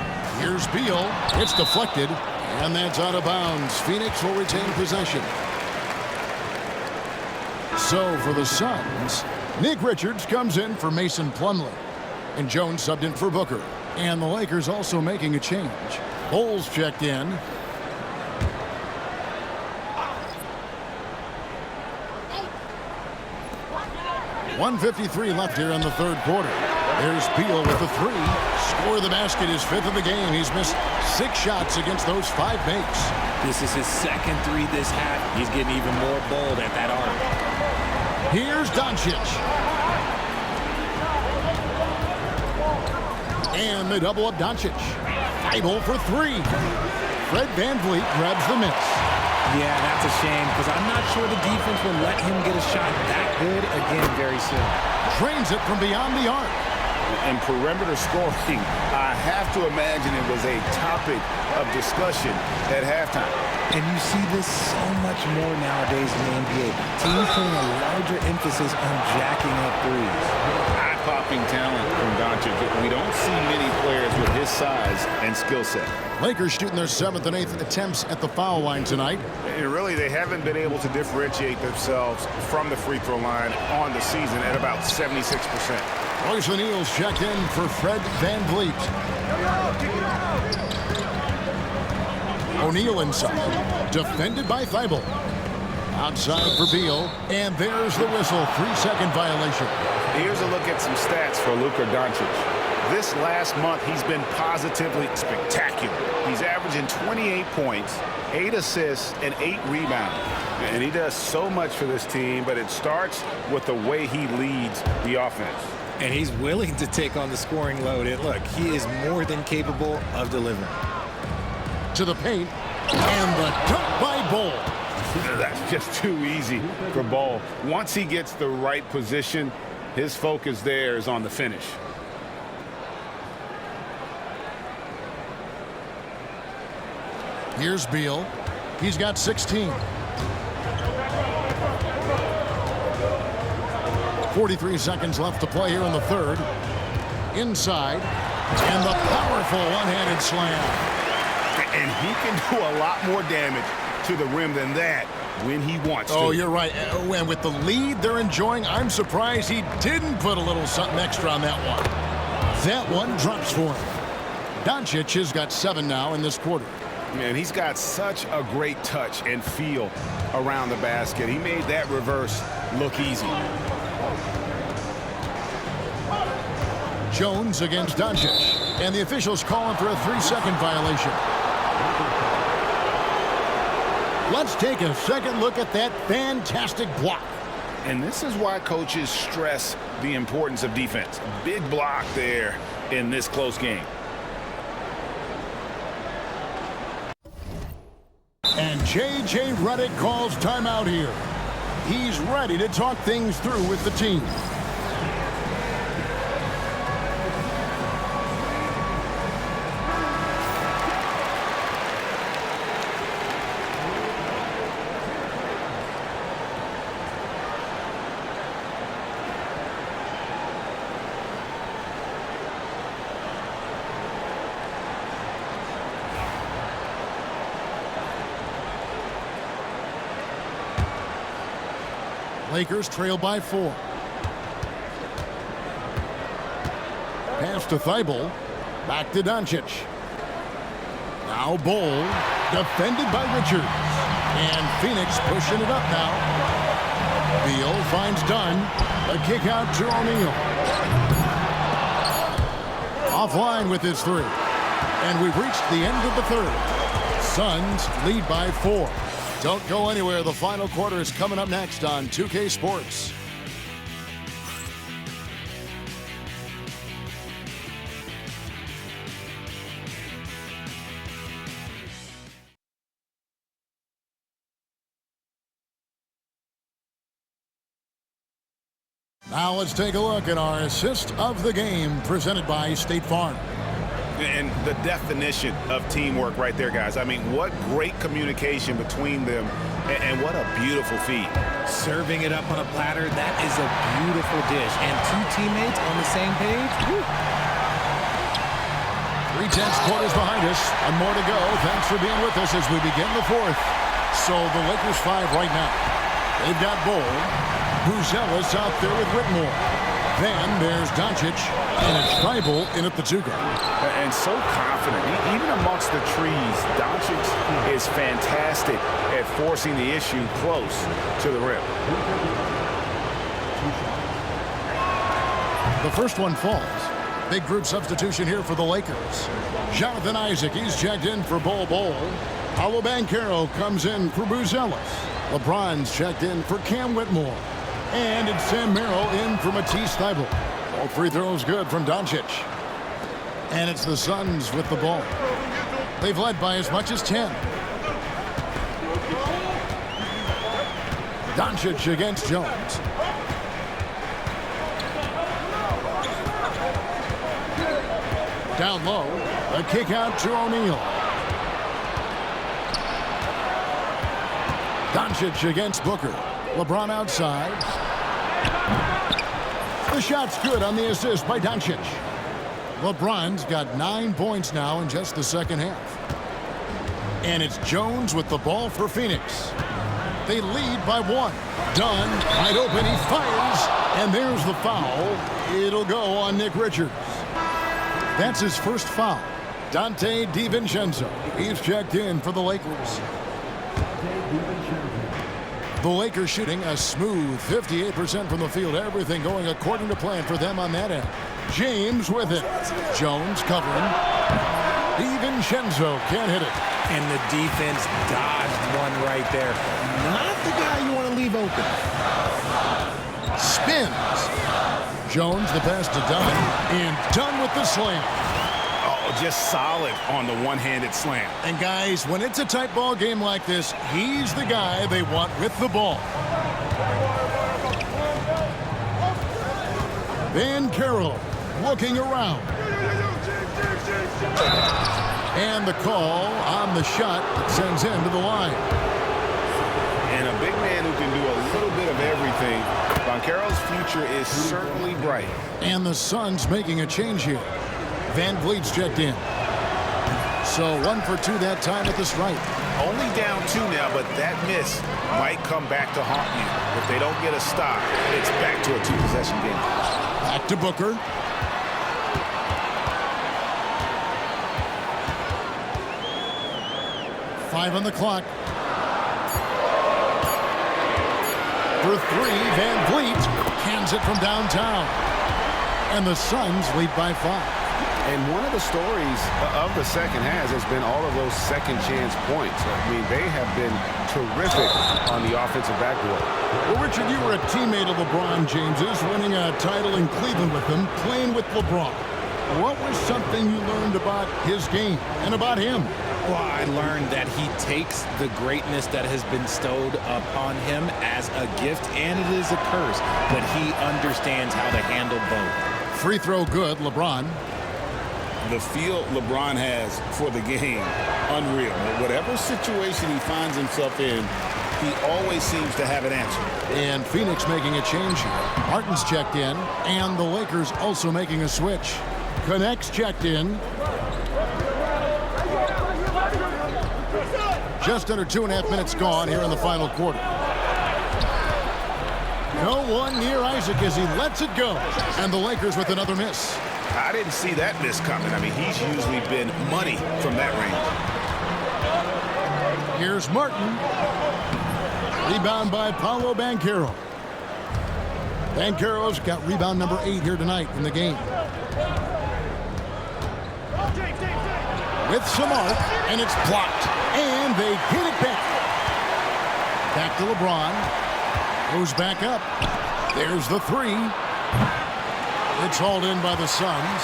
Here's Beal. It's deflected. And that's out of bounds. Phoenix will retain possession. So for the Suns, Nick Richards comes in for Mason Plumlee. And Jones subbed in for Booker. And the Lakers also making a change. Bowles checked in. .153 left here in the third quarter. There's Beal with the 3. Score of the basket is 5th of the game. He's missed 6 shots against those 5 makes. This is his second 3 this half. He's getting even more bold at that arc. Here's Doncic. And they double up Doncic. Thibault for 3. Fred Van Vliet grabs the miss. Yeah, that's a shame because I'm not sure the defense will let him get a shot that good again very soon. Drains it from beyond the arc. And perimeter scoring, I have to imagine it was a topic of discussion at halftime. And you see this so much more nowadays in the NBA. Teams putting a larger emphasis on jacking up threes. Eye-popping talent from Doncic. We don't see many players with his size and skill set. Lakers shooting their 7th and 8th attempts at the foul line tonight. And really, they haven't been able to differentiate themselves from the free throw line on the season at about 76%. Royce O'Neal's checked in for Fred Van Vliet. O'Neal inside. Defended by Thibault. Outside for Beal. And there's the whistle. 3-second violation. Here's a look at some stats for Luka Doncic. This last month, he's been positively spectacular. He's averaging 28 points, 8 assists, and 8 rebounds. And he does so much for this team, but it starts with the way he leads the offense. And he's willing to take on the scoring load. And look, he is more than capable of delivering. To the paint. And the dunk by Ball. That's just too easy for Ball. Once he gets the right position, his focus there is on the finish. Here's Beal. He's got 16. 43 seconds left to play here in the third. Inside. And the powerful one-handed slam. And he can do a lot more damage to the rim than that when he wants to. Oh, you're right. And with the lead they're enjoying, I'm surprised he didn't put a little something extra on that one. That one drops for him. Doncic has got 7 now in this quarter. Man, he's got such a great touch and feel around the basket. He made that reverse look easy. Jones against Doncic. And the officials calling for a 3-second violation. Let's take a second look at that fantastic block. And this is why coaches stress the importance of defense. Big block there in this close game. And J.J. Redick calls timeout here. He's ready to talk things through with the team. Lakers trail by 4. Pass to Thibault. Back to Doncic. Now Bol, defended by Richards. And Phoenix pushing it up now. Beal finds Dunn. A kick out to O'Neal. Offline with his 3. And we've reached the end of the third. Suns lead by 4. Don't go anywhere. The final quarter is coming up next on 2K Sports. Now let's take a look at our assist of the game presented by State Farm. And the definition of teamwork right there, guys. I mean, what great communication between them, and what a beautiful feed. Serving it up on a platter, that is a beautiful dish. And 2 teammates on the same page. Woo. 3/10 quarters behind us, and more to go. Thanks for being with us as we begin the fourth. So the Lakers 5 right now. They've got Bol. Buzelis out there with Whitmore. Then there's Doncic, and it's Thibault in at the 2 guard. And so confident. Even amongst the trees, Doncic is fantastic at forcing the issue close to the rim. The first one falls. Big group substitution here for the Lakers. Jonathan Isaac, he's checked in for Bol. Paolo Banchero comes in for Buzelis. LeBron's checked in for Cam Whitmore. And it's Sam Merrill in for Matisse Thybulle. All free throws good from Doncic. And it's the Suns with the ball. They've led by as much as 10. Doncic against Jones. Down low, a kick out to O'Neal. Doncic against Booker. LeBron outside. The shot's good on the assist by Doncic. LeBron's got 9 points now in just the second half. And it's Jones with the ball for Phoenix. They lead by 1. Dunn, wide open, he fires, and there's the foul. It'll go on Nick Richards. That's his first foul. Dante DiVincenzo, he's checked in for the Lakers. The Lakers shooting a smooth 58% from the field. Everything going according to plan for them on that end. James with it. Jones covering. DiVincenzo can't hit it. And the defense dodged one right there. Not the guy you want to leave open. Spins. Jones the pass to Dunn. And Dunn with the slam. Just solid on the one-handed slam. And guys, when it's a tight ball game like this, he's the guy they want with the ball. Van Carroll looking around. And the call on the shot that sends him to the line. And a big man who can do a little bit of everything. Banchero's future is certainly bright. And the Suns making a change here. Van Vliet's checked in. So 1 for 2 that time at the stripe. Only down 2 now, but that miss might come back to haunt you. If they don't get a stop, it's back to a 2-possession game. Back to Booker. Five on the clock. For 3, Van Vliet hands it from downtown. And the Suns lead by 5. And one of the stories of the second half has been all of those second chance points. I mean, they have been terrific on the offensive backboard. Well, Richard, you were a teammate of LeBron James's, winning a title in Cleveland with him, playing with LeBron. What was something you learned about his game and about him? Well, I learned that he takes the greatness that has been bestowed upon him as a gift, and it is a curse, but he understands how to handle both. Free throw good, LeBron. The feel LeBron has for the game, unreal. Whatever situation he finds himself in, he always seems to have an answer. And Phoenix making a change here. Martin's checked in, and the Lakers also making a switch. Connects checked in. Just under 2.5 minutes gone here in the final quarter. No one near Isaac as he lets it go. And the Lakers with another miss. I didn't see that miss coming. I mean, he's usually been money from that range. Here's Martin. Rebound by Paolo Banchero. Banchero's got rebound number 8 here tonight in the game. With some arc, and it's blocked. And they get it back. Back to LeBron. Goes back up. There's the 3. It's hauled in by the Suns.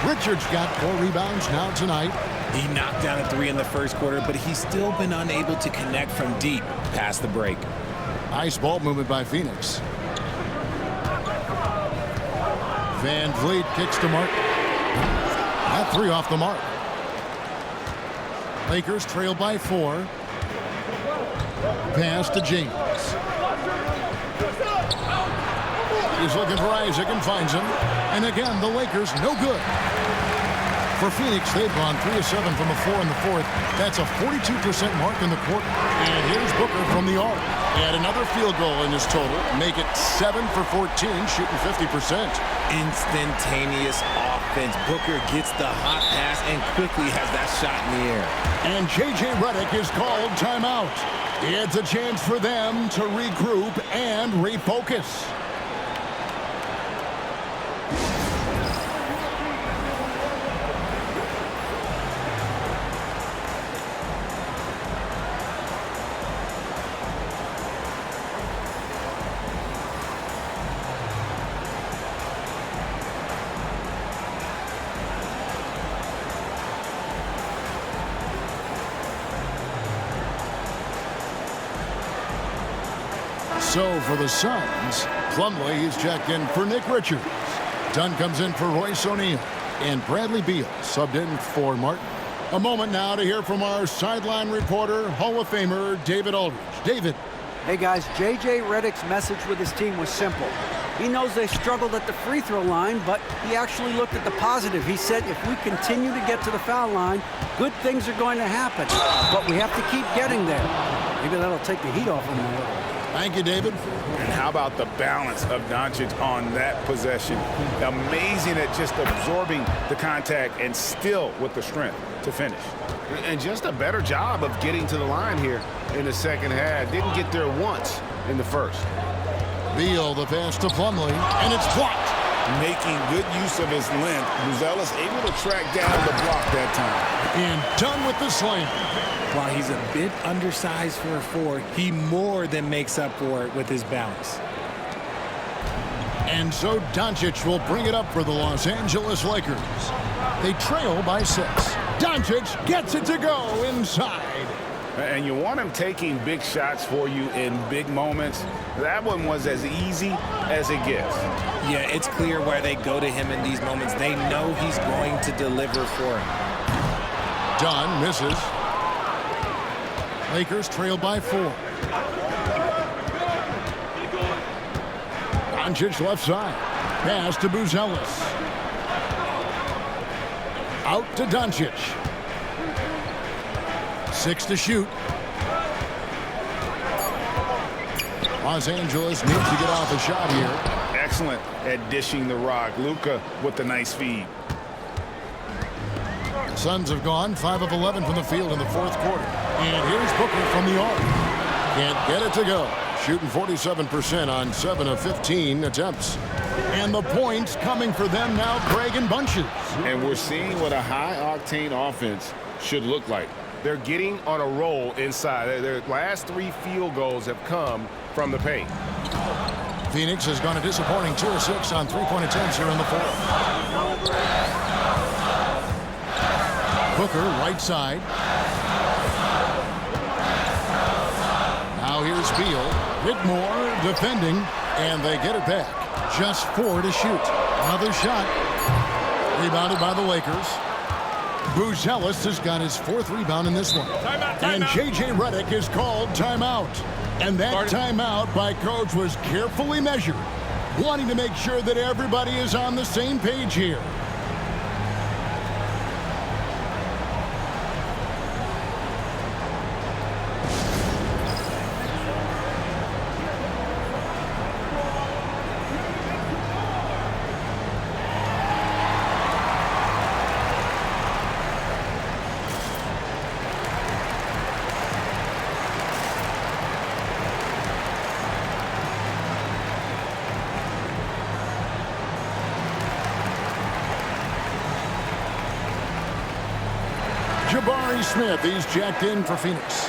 Richards got 4 rebounds now tonight. He knocked down a 3 in the first quarter, but he's still been unable to connect from deep past the break. Nice ball movement by Phoenix. Van Vliet kicks to Mark. That 3 off the mark. Lakers trail by 4. Pass to James. He's looking for Isaac and finds him. And again, the Lakers no good. For Phoenix, they've gone 3 of 7 from the 4 in the fourth. That's a 42% mark in the quarter. And here's Booker from the arc. Add another field goal in his total. Make it 7 for 14, shooting 50%. Instantaneous offense. Booker gets the hot pass and quickly has that shot in the air. And J.J. Redick is called timeout. It's a chance for them to regroup and refocus. So for the Suns, Plumlee is checked in for Nick Richards. Dunn comes in for Royce O'Neal. And Bradley Beal subbed in for Martin. A moment now to hear from our sideline reporter, Hall of Famer David Aldridge. David. Hey guys, J.J. Redick's message with his team was simple. He knows they struggled at the free throw line, but he actually looked at the positive. He said, if we continue to get to the foul line, good things are going to happen. But we have to keep getting there. Maybe that'll take the heat off him a little. Thank you, David. And how about the balance of Doncic on that possession? Amazing at just absorbing the contact and still with the strength to finish. And just a better job of getting to the line here in the second half. Didn't get there once in the first. Beal, the pass to Plumlee, and it's blocked. Making good use of his length, Buzelis able to track down the block that time. And done with the slam. While he's a bit undersized for a 4, he more than makes up for it with his balance. And so Doncic will bring it up for the Los Angeles Lakers. They trail by 6. Doncic gets it to go inside. And you want him taking big shots for you in big moments. That one was as easy as it gets. Yeah, it's clear why they go to him in these moments. They know he's going to deliver for him. Dunn misses. Lakers trail by 4. Doncic left side. Pass to Buzelis. Out to Doncic. 6 to shoot. Los Angeles needs to get off a shot here. Excellent at dishing the rock. Luka with the nice feed. Suns have gone 5 of 11 from the field in the fourth quarter. And here's Booker from the arc. Can't get it to go. Shooting 47% on 7 of 15 attempts. And the points coming for them now, Craig, in bunches. And we're seeing what a high-octane offense should look like. They're getting on a roll inside. Their last 3 field goals have come from the paint. Phoenix has gone a disappointing 2 of 6 on 3-point attempts here in the fourth. Booker, right side. Now here's Beal. Whitmore defending, and they get it back. Just 4 to shoot. Another shot. Rebounded by the Lakers. Buzelis has got his 4th rebound in this one. And J.J. Redick is called timeout. And that timeout by coach was carefully measured, wanting to make sure that everybody is on the same page here. Jabari Smith, he's jacked in for Phoenix.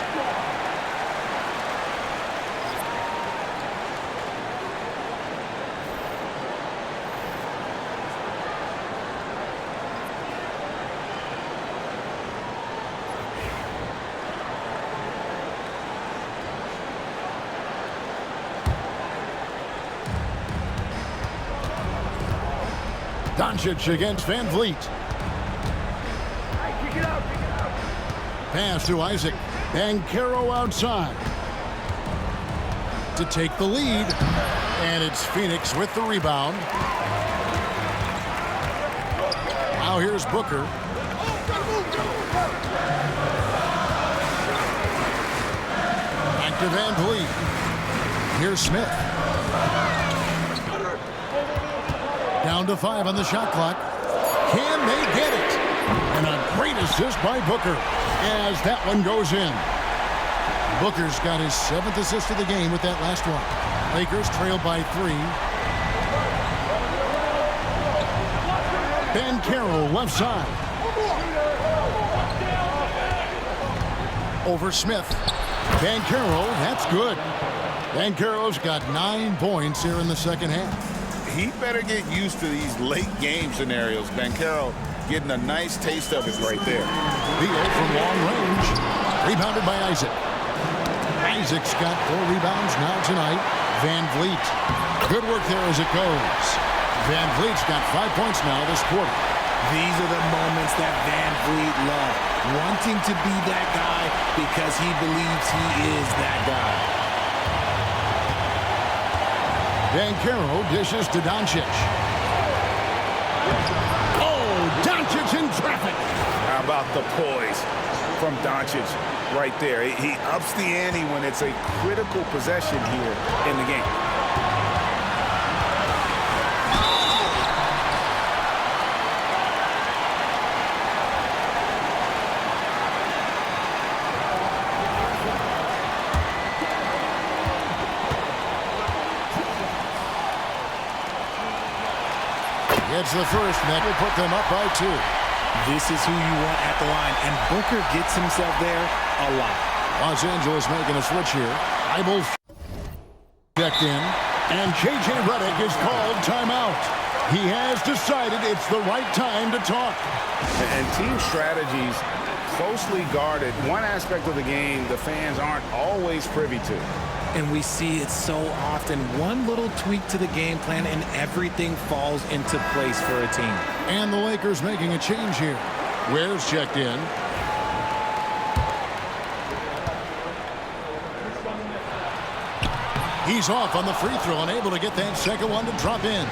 Doncic against Van Vliet. Pass to Isaac. Banchero outside to take the lead. And it's Phoenix with the rebound. Now here's Booker. Back to Van Vliet. Here's Smith. Down to 5 on the shot clock. Can they get it? And a great assist by Booker as that one goes in. Booker's got his 7th assist of the game with that last one. Lakers trail by 3. Banchero left side. Over Smith. Banchero, that's good. Banchero's got 9 points here in the second half. He better get used to these late game scenarios. Banchero getting a nice taste of it right there. Beal from long range. Rebounded by Isaac. Isaac's got 4 rebounds now tonight. Van Vliet. Good work there as it goes. Van Vliet's got 5 points now this quarter. These are the moments that Van Vliet loves. Wanting to be that guy because he believes he is that guy. Banchero dishes to Doncic. Oh, Doncic in traffic. How about the poise from Doncic right there? He ups the ante when it's a critical possession here in the game. It's the first, and that will put them up by 2. This is who you want at the line, and Booker gets himself there a lot. Los Angeles making a switch here. Ibel checked in, and J.J. Redick is called timeout. He has decided it's the right time to talk. And team strategies closely guarded. One aspect of the game the fans aren't always privy to. And we see it so often. One little tweak to the game plan and everything falls into place for a team. And the Lakers making a change here. Ware's checked in. He's off on the free throw, unable to get that second one to drop in.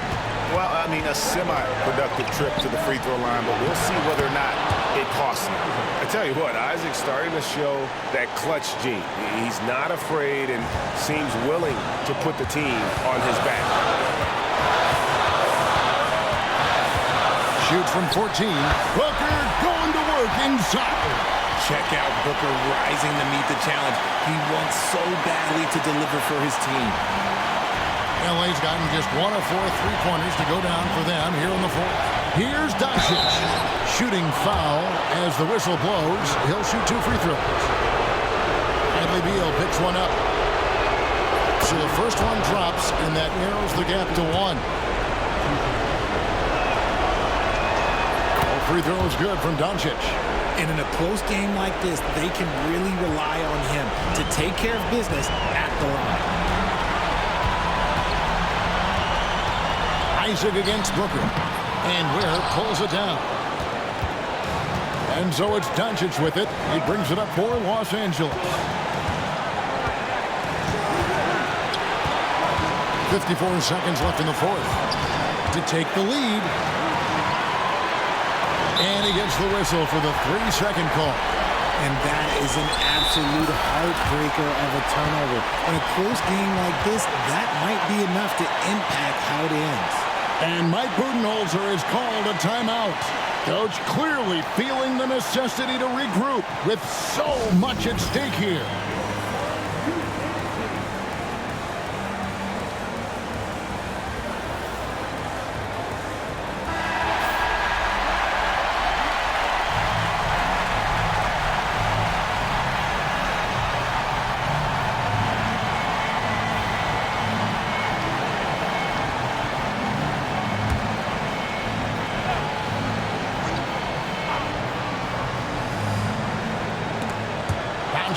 Well, I mean, a semi-productive trip to the free throw line, but we'll see whether or not it costs him. I tell you what, Isaac's starting to show that clutch gene. He's not afraid and seems willing to put the team on his back. Shoots from 14. Booker going to work inside. Check out Booker rising to meet the challenge. He wants so badly to deliver for his team. LA's gotten just 1 of 4 3-pointers to go down for them here in the fourth. Here's Doncic. Shooting foul as the whistle blows. He'll shoot 2 free throws. Bradley Beal picks one up. So the first one drops, and that narrows the gap to 1. All free throws good from Doncic. And in a close game like this, they can really rely on him to take care of business at the line. Isaac against Booker. And Ware pulls it down. And so it's Doncic with it. He brings it up for Los Angeles. 54 seconds left in the fourth to take the lead. And he gets the whistle for the 3-second call. And that is an absolute heartbreaker of a turnover. In a close game like this, that might be enough to impact how it ends. And Mike Budenholzer has called a timeout. Coach clearly feeling the necessity to regroup with so much at stake here.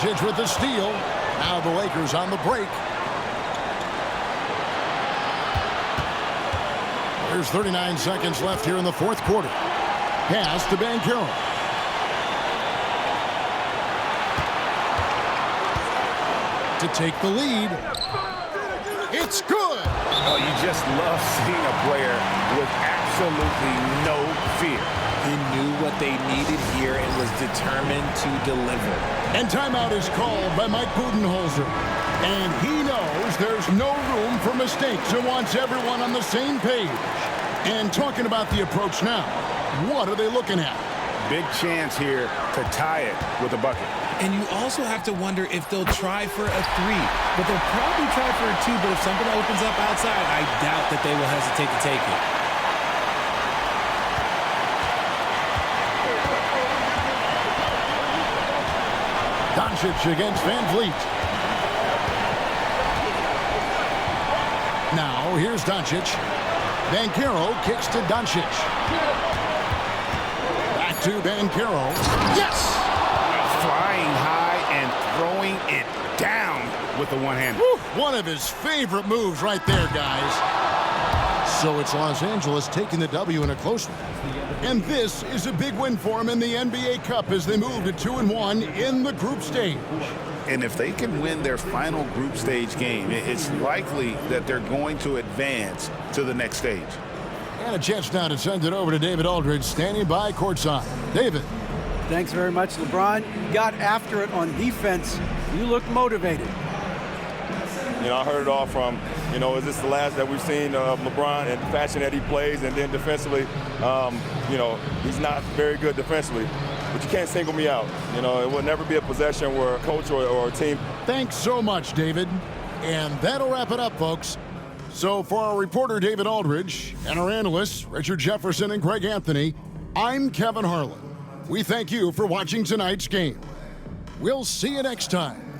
Doncic with the steal. Now the Lakers on the break. There's 39 seconds left here in the fourth quarter. Pass to Banchero. To take the lead. It's good. Oh, you just love seeing a player with absolutely no fear. He knew what they needed here and was determined to deliver. And timeout is called by Mike Budenholzer. And he knows there's no room for mistakes and wants everyone on the same page. And talking about the approach now, what are they looking at? Big chance here to tie it with a bucket. And you also have to wonder if they'll try for a three. But they'll probably try for a two, but if something opens up outside, I doubt that they will hesitate to take it. Doncic against Van Vliet. Now, here's Doncic. Banchero kicks to Doncic. Back to Banchero. Yes! Flying high and throwing it down with the one-hand. One of his favorite moves right there, guys. So it's Los Angeles taking the W in a close one. And this is a big win for them in the NBA Cup as they move to 2-1 in the group stage. And if they can win their final group stage game, it's likely that they're going to advance to the next stage. And a chance now to send it over to David Aldridge, standing by courtside. David. Thanks very much, LeBron. You got after it on defense. You look motivated. You know, I heard it all from, you know, is this the last that we've seen of LeBron and the fashion that he plays? And then defensively, you know, he's not very good defensively. But you can't single me out. You know, it will never be a possession where a coach or a team. Thanks so much, David. And that'll wrap it up, folks. So for our reporter, David Aldridge, and our analysts, Richard Jefferson and Greg Anthony, I'm Kevin Harlan. We thank you for watching tonight's game. We'll see you next time.